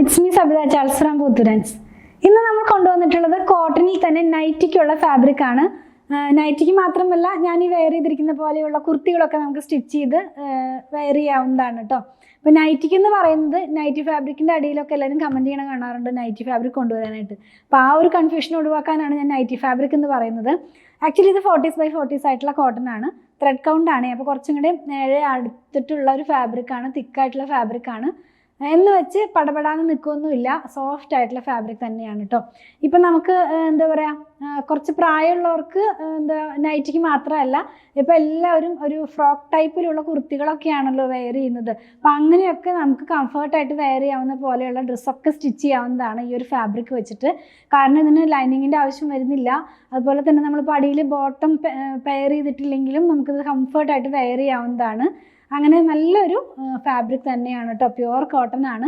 It's me Sabitha Charles from Puthurans. ഇന്ന് നമ്മൾ കൊണ്ടുവന്നിട്ടുള്ളത് കോട്ടണിൽ തന്നെ നൈറ്റിക്കുള്ള ഫാബ്രിക് ആണ്. നൈറ്റിക്ക് മാത്രമല്ല, ഞാൻ ഈ വെയർ ചെയ്തിരിക്കുന്ന പോലെയുള്ള കുർത്തികളൊക്കെ നമുക്ക് സ്റ്റിച്ച് ചെയ്ത് വെയർ ചെയ്യാവുന്നതാണ് കേട്ടോ. അപ്പോൾ നൈറ്റിക്ക് എന്ന് പറയുന്നത് നൈറ്റി ഫാബ്രിക്കിൻ്റെ അടിയിലൊക്കെ എല്ലാവരും കമൻറ്റ് ചെയ്യണം കാണാറുണ്ട് നൈറ്റി ഫാബ്രിക് കൊണ്ടുവരാനായിട്ട്. അപ്പോൾ ആ ഒരു കൺഫ്യൂഷൻ ഒഴിവാക്കാനാണ് ഞാൻ നൈറ്റി ഫാബ്രിക് എന്ന് പറയുന്നത്. ആക്ച്വലി ഇത് 40s/40s ആയിട്ടുള്ള കോട്ടൺ ആണ്, ത്രെഡ് കൗണ്ട് ആണ്. അപ്പോൾ കുറച്ചും കൂടി നേരെ അടുത്തിട്ടുള്ള ഒരു ഫാബ്രിക്കാണ്, തിക്കായിട്ടുള്ള ഫാബ്രിക്കാണ്. എന്ന് വെച്ച് പടപെടാന്ന് നിൽക്കുകയൊന്നുമില്ല, സോഫ്റ്റ് ആയിട്ടുള്ള ഫാബ്രിക് തന്നെയാണ് കേട്ടോ. ഇപ്പം നമുക്ക് എന്താ പറയുക, കുറച്ച് പ്രായമുള്ളവർക്ക് നൈറ്റിക്ക് മാത്രമല്ല, ഇപ്പം എല്ലാവരും ഒരു ഫ്രോക്ക് ടൈപ്പിലുള്ള കുർത്തികളൊക്കെയാണല്ലോ വെയർ ചെയ്യുന്നത്. അപ്പം അങ്ങനെയൊക്കെ നമുക്ക് കംഫർട്ടായിട്ട് വെയർ ചെയ്യാവുന്ന പോലെയുള്ള ഡ്രസ്സൊക്കെ സ്റ്റിച്ച് ചെയ്യാവുന്നതാണ് ഈ ഒരു ഫാബ്രിക് വെച്ചിട്ട്. കാരണം ഇതിന് ലൈനിങ്ങിൻ്റെ ആവശ്യം വരുന്നില്ല. അതുപോലെ തന്നെ നമ്മളിപ്പോൾ അടിയിൽ ബോട്ടം പെയർ ചെയ്തിട്ടില്ലെങ്കിലും നമുക്കിത് കംഫർട്ടായിട്ട് വെയർ ചെയ്യാവുന്നതാണ്. അങ്ങനെ നല്ലൊരു ഫാബ്രിക് തന്നെയാണ് കേട്ടോ, പ്യുവർ കോട്ടൺ ആണ്.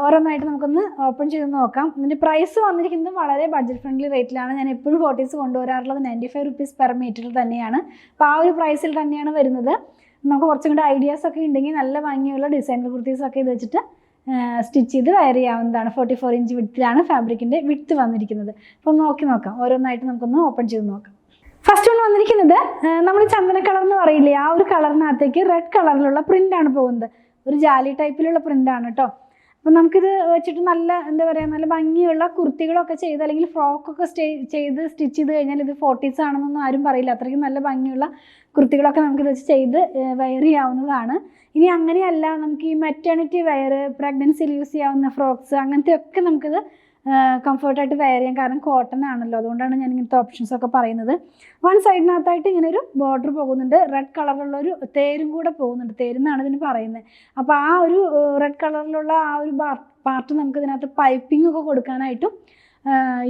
ഓരോന്നായിട്ട് നമുക്കൊന്ന് ഓപ്പൺ ചെയ്ത് നോക്കാം. ഇതിൻ്റെ പ്രൈസ് വന്നിരിക്കുന്നത് വളരെ ബഡ്ജറ്റ് ഫ്രണ്ട്ലി റേറ്റിലാണ്. ഞാൻ എപ്പോഴും 40s കൊണ്ടുവരാറുള്ളത് 95 rupees പെർ മീറ്ററിൽ തന്നെയാണ്. അപ്പോൾ ആ ഒരു പ്രൈസിൽ തന്നെയാണ് വരുന്നത്. നമുക്ക് കുറച്ചും കൂടെ ഐഡിയാസ് ഒക്കെ ഉണ്ടെങ്കിൽ നല്ല ഭംഗിയുള്ള ഡിസൈനർ കുർത്തീസൊക്കെ ഇത് വെച്ചിട്ട് സ്റ്റിച്ച് ചെയ്ത് വെയർ ചെയ്യാവുന്നതാണ്. 44 inch വിഡ്ത്തിലാണ് ഫാബ്രിക്കിൻ്റെ വിഡ്ത്ത് വന്നിരിക്കുന്നത്. അപ്പോൾ നോക്കി നോക്കാം, ഓരോന്നായിട്ട് നമുക്കൊന്ന് ഓപ്പൺ ചെയ്ത് നോക്കാം. ഫസ്റ്റ് വൺ വന്നിരിക്കുന്നത് നമ്മൾ ചന്ദന കളർ എന്ന് പറയില്ലേ, ആ ഒരു കളറിനകത്തേക്ക് റെഡ് കളറിലുള്ള പ്രിൻ്റാണ് പോകുന്നത്. ഒരു ജാലി ടൈപ്പിലുള്ള പ്രിൻ്റാണ് കേട്ടോ. അപ്പം നമുക്കിത് വെച്ചിട്ട് നല്ല എന്താ പറയുക, നല്ല ഭംഗിയുള്ള കുർത്തികളൊക്കെ ചെയ്ത് അല്ലെങ്കിൽ ഫ്രോക്കൊക്കെ ചെയ്ത് സ്റ്റിച്ച് ചെയ്ത് കഴിഞ്ഞാൽ ഇത് 40s ആണെന്നൊന്നും ആരും പറയില്ല. അത്രയ്ക്കും നല്ല ഭംഗിയുള്ള കുർത്തികളൊക്കെ നമുക്കിത് വെച്ച് ചെയ്ത് വെയർ ചെയ്യാവുന്നതാണ്. ഇനി അങ്ങനെയല്ല, നമുക്ക് ഈ മെറ്റേണിറ്റി വെയർ, പ്രഗ്നൻസിയിൽ യൂസ് ചെയ്യാവുന്ന ഫ്രോക്സ്, അങ്ങനത്തെയൊക്കെ നമുക്കിത് കംഫർട്ടായിട്ട് വെയർ ചെയ്യാം. കാരണം കോട്ടൺ ആണല്ലോ, അതുകൊണ്ടാണ് ഞാൻ ഇങ്ങനത്തെ ഓപ്ഷൻസ് ഒക്കെ പറയുന്നത്. വൺ സൈഡിനകത്തായിട്ട് ഇങ്ങനെ ഒരു ബോർഡർ പോകുന്നുണ്ട്, റെഡ് കളറിലുള്ള ഒരു തേരും കൂടെ പോകുന്നുണ്ട്. തേരെന്നാണ് ഇതിന് പറയുന്നത്. അപ്പോൾ ആ ഒരു റെഡ് കളറിലുള്ള ആ ഒരു പാർട്ട് നമുക്ക് ഇതിനകത്ത് പൈപ്പിംഗ് ഒക്കെ കൊടുക്കാനായിട്ടും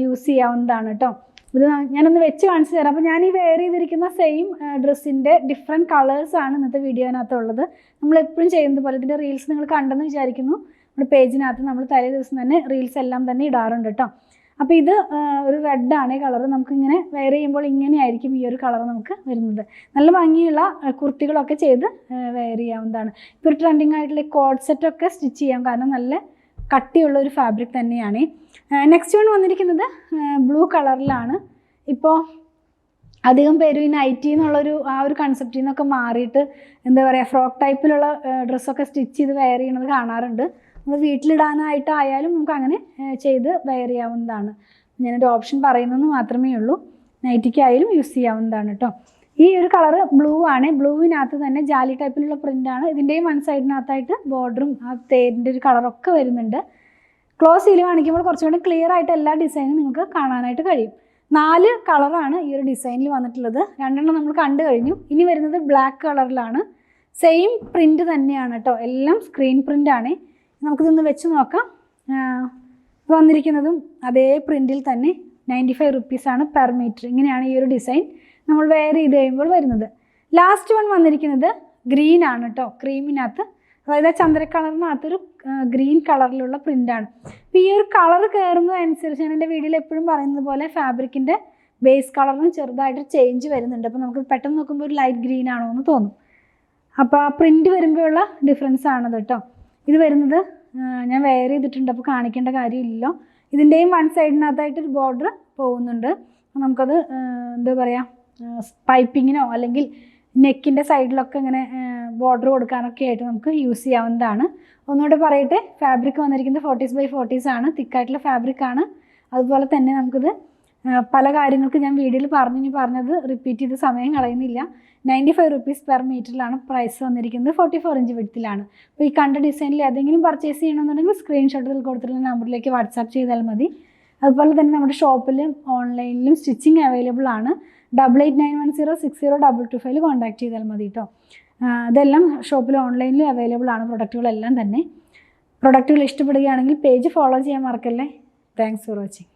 യൂസ് ചെയ്യാവുന്നതാണ് കേട്ടോ. ഇത് ഞാനൊന്ന് വെച്ച് കാണിച്ചു തരാം. അപ്പോൾ ഞാൻ ഈ വെയർ ചെയ്തിരിക്കുന്ന സെയിം ഡ്രസ്സിൻ്റെ ഡിഫറെൻറ്റ് കളേഴ്സാണ് ഇന്നത്തെ വീഡിയോനകത്തുള്ളത്. നമ്മളെപ്പോഴും ചെയ്യുന്നത് പോലെ ഇതിൻ്റെ റീൽസ് നിങ്ങൾ കണ്ടെന്ന് വിചാരിക്കുന്നു. നമ്മുടെ പേജിനകത്ത് നമ്മൾ തലേ ദിവസം തന്നെ റീൽസ് എല്ലാം തന്നെ ഇടാറുണ്ട് കേട്ടോ. അപ്പോൾ ഇത് ഒരു റെഡാണ് കളർ. നമുക്കിങ്ങനെ വെയർ ചെയ്യുമ്പോൾ ഇങ്ങനെയായിരിക്കും ഈ ഒരു കളർ നമുക്ക് വരുന്നത്. നല്ല ഭംഗിയുള്ള കുർത്തികളൊക്കെ ചെയ്ത് വെയർ ചെയ്യാവുന്നതാണ്. ഇപ്പോൾ ഒരു ട്രെൻഡിങ് ആയിട്ടുള്ള കോഡ് സെറ്റൊക്കെ സ്റ്റിച്ച് ചെയ്യാം, കാരണം നല്ല കട്ടിയുള്ള ഒരു ഫാബ്രിക് തന്നെയാണ്. നെക്സ്റ്റ് വൺ വന്നിരിക്കുന്നത് ബ്ലൂ കളറിലാണ്. ഇപ്പോൾ അധികം പേരും ഈ നൈറ്റി എന്നുള്ളൊരു ആ ഒരു കൺസെപ്റ്റിൽ നിന്നൊക്കെ മാറിയിട്ട് എന്താ പറയുക, ഫ്രോക്ക് ടൈപ്പിലുള്ള ഡ്രസ്സൊക്കെ സ്റ്റിച്ച് ചെയ്ത് വെയർ ചെയ്യണത് കാണാറുണ്ട്. നമ്മൾ വീട്ടിലിടാനായിട്ടായാലും നമുക്ക് അങ്ങനെ ചെയ്ത് വെയർ ചെയ്യാവുന്നതാണ്. ഞാനൊരു ഓപ്ഷൻ പറയുന്നതെന്ന് മാത്രമേ ഉള്ളൂ. നൈറ്റിക്കായാലും യൂസ് ചെയ്യാവുന്നതാണ് കേട്ടോ. ഈ ഒരു കളറ് ബ്ലൂ ആണ്. ബ്ലൂവിനകത്ത് തന്നെ ജാലി ടൈപ്പിലുള്ള പ്രിൻ്റാണ്. ഇതിൻ്റെയും വൺ സൈഡിനകത്തായിട്ട് ബോർഡറും ആ തേരിൻ്റെ ഒരു കളറൊക്കെ വരുന്നുണ്ട്. ക്ലോസ് ചെയ്ത് കാണിക്കുമ്പോൾ കുറച്ചും കൂടി ക്ലിയർ ആയിട്ട് എല്ലാ ഡിസൈനും നിങ്ങൾക്ക് കാണാനായിട്ട് കഴിയും. 4 കളറാണ് ഈ ഒരു ഡിസൈനിൽ വന്നിട്ടുള്ളത്. 2 നമ്മൾ കണ്ടു കഴിഞ്ഞു. ഇനി വരുന്നത് ബ്ലാക്ക് കളറിലാണ്. സെയിം പ്രിൻ്റ് തന്നെയാണ് കേട്ടോ, എല്ലാം സ്ക്രീൻ പ്രിൻ്റാണ്. നമുക്കിതൊന്ന് വെച്ച് നോക്കാം. വന്നിരിക്കുന്നതും അതേ പ്രിൻറ്റിൽ തന്നെ 95 rupees ആണ് പെർ മീറ്റർ. ഇങ്ങനെയാണ് ഈ ഒരു ഡിസൈൻ നമ്മൾ വെയർ ചെയ്ത് കഴിയുമ്പോൾ വരുന്നത്. ലാസ്റ്റ് വൺ വന്നിരിക്കുന്നത് ഗ്രീൻ ആണ് കേട്ടോ, ക്രീമിനകത്ത്, അതായത് ചന്ദ്ര കളറിനകത്തൊരു ഗ്രീൻ കളറിലുള്ള പ്രിൻ്റാണ്. അപ്പോൾ ഈ ഒരു കളർ കയറുന്നതനുസരിച്ച് ഞാൻ എൻ്റെ വീഡിയോയിൽ എപ്പോഴും പറയുന്നത് പോലെ ഫാബ്രിക്കിൻ്റെ ബേസ് കളറിനും ചെറുതായിട്ട് ചേഞ്ച് വരുന്നുണ്ട്. അപ്പോൾ നമുക്ക് പെട്ടെന്ന് നോക്കുമ്പോൾ ഒരു ലൈറ്റ് ഗ്രീൻ ആണോ എന്ന് തോന്നും. അപ്പോൾ ആ പ്രിൻ്റ് വരുമ്പോഴുള്ള ഡിഫറൻസ് ആണത് കേട്ടോ. ഇത് വരുന്നത് ഞാൻ വെയർ ചെയ്തിട്ടുണ്ട്, അപ്പോൾ കാണിക്കേണ്ട കാര്യമില്ലല്ലോ. ഇതിൻ്റെയും വൺ സൈഡിനകത്തായിട്ടൊരു ബോർഡർ പോകുന്നുണ്ട്. നമുക്കത് എന്താ പറയുക, പൈപ്പിങ്ങിനോ അല്ലെങ്കിൽ നെക്കിൻ്റെ സൈഡിലൊക്കെ ഇങ്ങനെ ബോർഡർ കൊടുക്കാനൊക്കെ ആയിട്ട് നമുക്ക് യൂസ് ചെയ്യാവുന്നതാണ്. ഒന്നുകൂടെ പറയട്ടെ, ഫാബ്രിക് വന്നിരിക്കുന്നത് 40s/40s ആണ്, തിക്കായിട്ടുള്ള ഫാബ്രിക്കാണ്. അതുപോലെ തന്നെ നമുക്കിത് പല കാര്യങ്ങൾക്ക് ഞാൻ വീഡിയോയിൽ പറഞ്ഞത് റിപ്പീറ്റ് ചെയ്ത് സമയം കളയുന്നില്ല. 95 rupees പെർ മീറ്ററിലാണ് പ്രൈസ് വന്നിരിക്കുന്നത്. 44 inch വിഡ്ത്തിലാണ്. അപ്പോൾ ഈ കണ്ട ഡിസൈനിൽ ഏതെങ്കിലും പർച്ചേസ് ചെയ്യണമെന്നുണ്ടെങ്കിൽ സ്ക്രീൻഷോട്ടിൽ കൊടുത്തിട്ടുള്ള നമ്പറിലേക്ക് വാട്സാപ്പ് ചെയ്താൽ മതി. അതുപോലെ തന്നെ നമ്മുടെ ഷോപ്പിലും ഓൺലൈനിലും സ്റ്റിച്ചിങ് അവൈലബിൾ ആണ്. 8891060225 കോൺടാക്ട് ചെയ്താൽ മതി കേട്ടോ. ഇതെല്ലാം ഷോപ്പിലും ഓൺലൈനിലും അവൈലബിൾ ആണ് പ്രൊഡക്റ്റുകളെല്ലാം തന്നെ. പ്രൊഡക്റ്റുകൾ ഇഷ്ടപ്പെടുകയാണെങ്കിൽ പേജ് ഫോളോ ചെയ്യാൻ മറക്കല്ലേ. Thanks for watching.